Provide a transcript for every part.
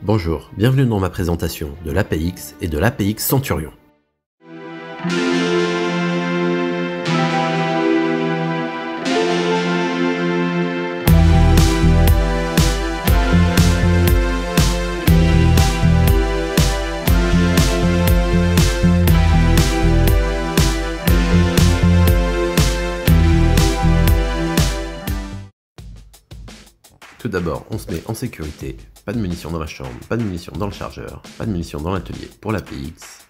Bonjour, bienvenue dans ma présentation de l'APX et de l'APX Centurion. Tout d'abord, on se met en sécurité, pas de munitions dans la chambre, pas de munitions dans le chargeur, pas de munitions dans l'atelier pour l'APX,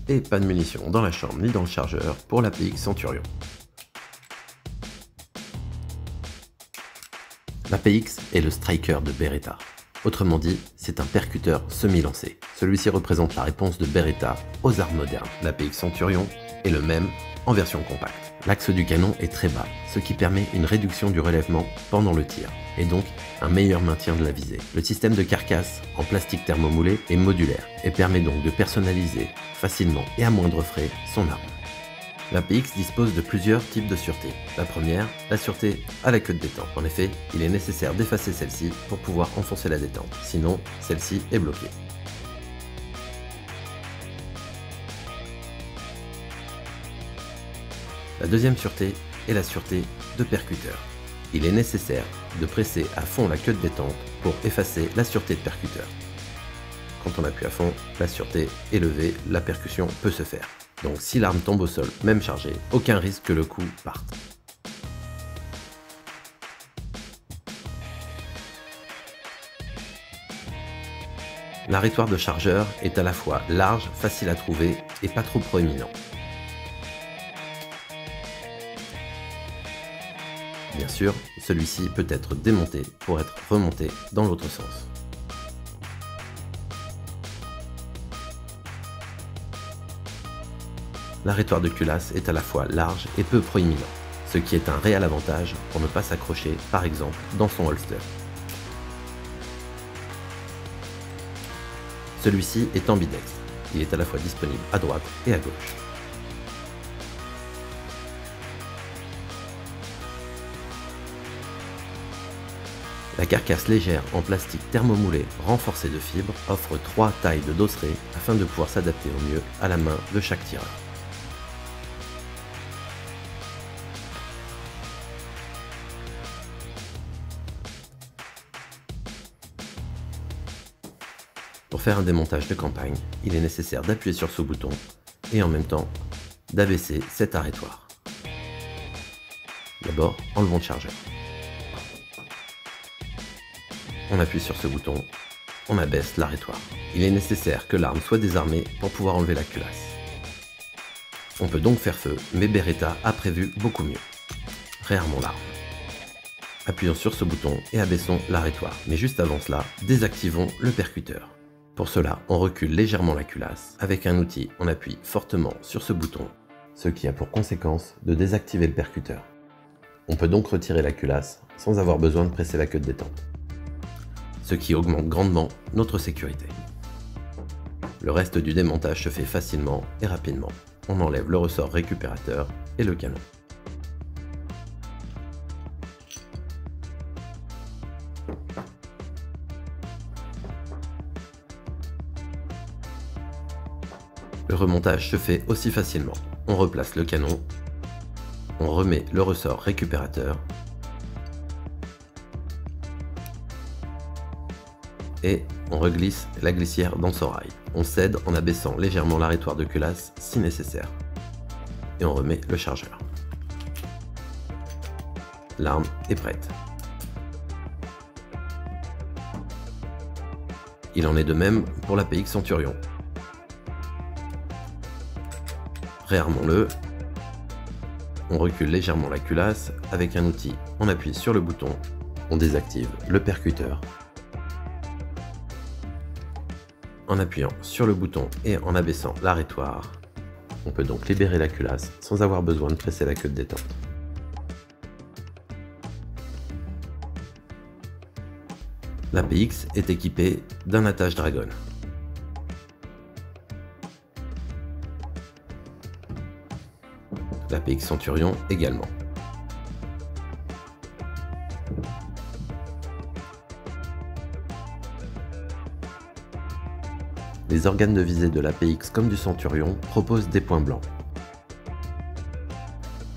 et pas de munitions dans la chambre ni dans le chargeur pour l'APX Centurion. L'APX est le striker de Beretta. Autrement dit, c'est un percuteur semi-lancé. Celui-ci représente la réponse de Beretta aux armes modernes. L'APX Centurion est le même en version compacte. L'axe du canon est très bas, ce qui permet une réduction du relèvement pendant le tir, et donc un meilleur maintien de la visée. Le système de carcasse en plastique thermomoulé est modulaire et permet donc de personnaliser facilement et à moindre frais son arme. L'APX dispose de plusieurs types de sûreté. La première, la sûreté à la queue de détente. En effet, il est nécessaire d'effacer celle-ci pour pouvoir enfoncer la détente, sinon celle-ci est bloquée. La deuxième sûreté est la sûreté de percuteur. Il est nécessaire de presser à fond la queue de détente pour effacer la sûreté de percuteur. Quand on appuie à fond, la sûreté est levée, la percussion peut se faire. Donc si l'arme tombe au sol, même chargée, aucun risque que le coup parte. L'arrêtoire de chargeur est à la fois large, facile à trouver et pas trop proéminent. Bien sûr, celui-ci peut être démonté pour être remonté dans l'autre sens. L'arrêtoire de culasse est à la fois large et peu proéminent, ce qui est un réel avantage pour ne pas s'accrocher, par exemple, dans son holster. Celui-ci est ambidextre, il est à la fois disponible à droite et à gauche. La carcasse légère en plastique thermomoulé renforcé de fibres offre 3 tailles de dosseret afin de pouvoir s'adapter au mieux à la main de chaque tireur. Pour faire un démontage de campagne, il est nécessaire d'appuyer sur ce bouton et en même temps d'abaisser cet arrêtoire. D'abord, enlevons le chargeur. On appuie sur ce bouton, on abaisse l'arrêtoire. Il est nécessaire que l'arme soit désarmée pour pouvoir enlever la culasse. On peut donc faire feu, mais Beretta a prévu beaucoup mieux. Réarmons l'arme. Appuyons sur ce bouton et abaissons l'arrêtoire. Mais juste avant cela, désactivons le percuteur. Pour cela, on recule légèrement la culasse. Avec un outil, on appuie fortement sur ce bouton, ce qui a pour conséquence de désactiver le percuteur. On peut donc retirer la culasse sans avoir besoin de presser la queue de détente, ce qui augmente grandement notre sécurité. Le reste du démontage se fait facilement et rapidement. On enlève le ressort récupérateur et le canon. Le remontage se fait aussi facilement. On replace le canon, on remet le ressort récupérateur et on reglisse la glissière dans son rail. On cède en abaissant légèrement l'arrêtoire de culasse si nécessaire. Et on remet le chargeur. L'arme est prête. Il en est de même pour l'APX Centurion. Réarmons-le. On recule légèrement la culasse. Avec un outil, on appuie sur le bouton. On désactive le percuteur. En appuyant sur le bouton et en abaissant l'arrêtoire, on peut donc libérer la culasse sans avoir besoin de presser la queue de détente. L'APX est équipée d'un attache Dragon. L'APX Centurion également. Les organes de visée de l'APX comme du Centurion proposent des points blancs.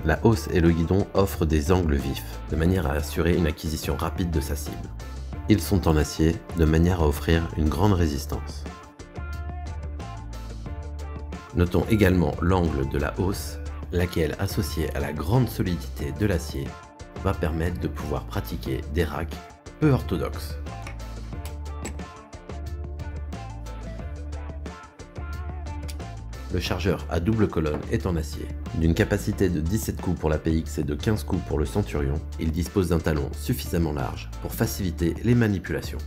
La hausse et le guidon offrent des angles vifs, de manière à assurer une acquisition rapide de sa cible. Ils sont en acier, de manière à offrir une grande résistance. Notons également l'angle de la hausse, laquelle, associée à la grande solidité de l'acier, va permettre de pouvoir pratiquer des racks peu orthodoxes. Le chargeur à double colonne est en acier. D'une capacité de 17 coups pour l'APX et de 15 coups pour le Centurion, il dispose d'un talon suffisamment large pour faciliter les manipulations.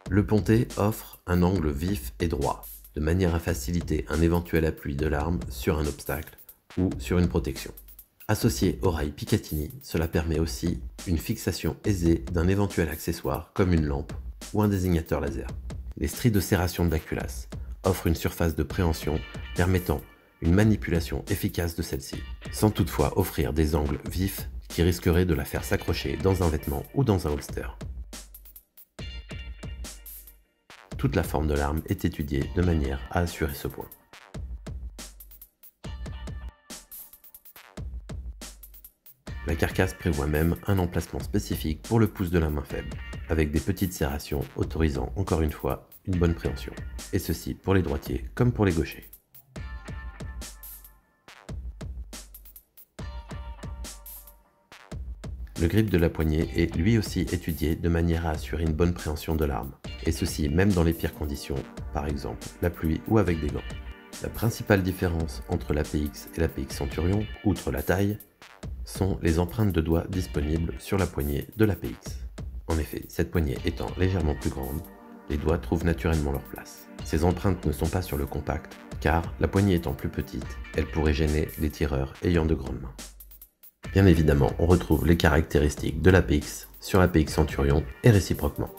Le pontet offre un angle vif et droit, de manière à faciliter un éventuel appui de l'arme sur un obstacle ou sur une protection. Associé au rail Picatinny, cela permet aussi une fixation aisée d'un éventuel accessoire comme une lampe ou un désignateur laser. Les stries de serration de la culasse offrent une surface de préhension permettant une manipulation efficace de celle-ci, sans toutefois offrir des angles vifs qui risqueraient de la faire s'accrocher dans un vêtement ou dans un holster. Toute la forme de l'arme est étudiée de manière à assurer ce point. La carcasse prévoit même un emplacement spécifique pour le pouce de la main faible, avec des petites serrations autorisant encore une fois une bonne préhension, et ceci pour les droitiers comme pour les gauchers. Le grip de la poignée est lui aussi étudié de manière à assurer une bonne préhension de l'arme, et ceci même dans les pires conditions, par exemple la pluie ou avec des gants. La principale différence entre l'APX et l'APX Centurion, outre la taille, sont les empreintes de doigts disponibles sur la poignée de l'APX. En effet, cette poignée étant légèrement plus grande, les doigts trouvent naturellement leur place. Ces empreintes ne sont pas sur le compact, car la poignée étant plus petite, elle pourrait gêner les tireurs ayant de grandes mains. Bien évidemment, on retrouve les caractéristiques de l'APX sur l'APX Centurion et réciproquement.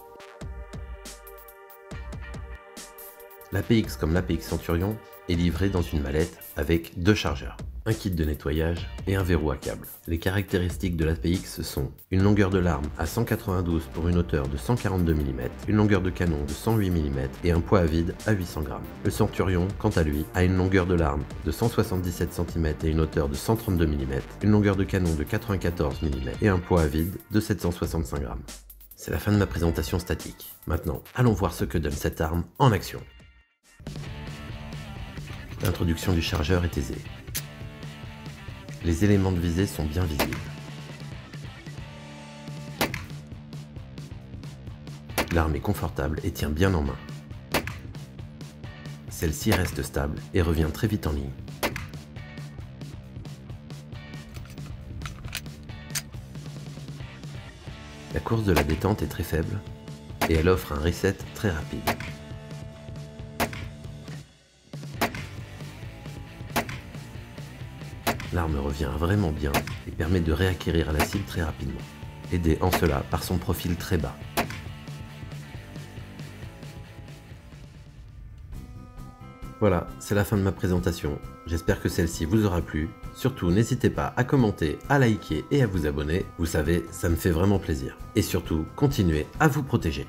L'APX comme l'APX Centurion est livré dans une mallette avec deux chargeurs, un kit de nettoyage et un verrou à câble. Les caractéristiques de l'APX sont une longueur de l'arme à 192 pour une hauteur de 142 mm, une longueur de canon de 108 mm et un poids à vide à 800 g. Le Centurion, quant à lui, a une longueur de l'arme de 177 cm et une hauteur de 132 mm, une longueur de canon de 94 mm et un poids à vide de 765 g. C'est la fin de ma présentation statique. Maintenant, allons voir ce que donne cette arme en action. L'introduction du chargeur est aisée. Les éléments de visée sont bien visibles. L'arme est confortable et tient bien en main. Celle-ci reste stable et revient très vite en ligne. La course de la détente est très faible et elle offre un reset très rapide. L'arme revient vraiment bien et permet de réacquérir la cible très rapidement, aidé en cela par son profil très bas. Voilà, c'est la fin de ma présentation. J'espère que celle-ci vous aura plu. Surtout, n'hésitez pas à commenter, à liker et à vous abonner. Vous savez, ça me fait vraiment plaisir. Et surtout, continuez à vous protéger.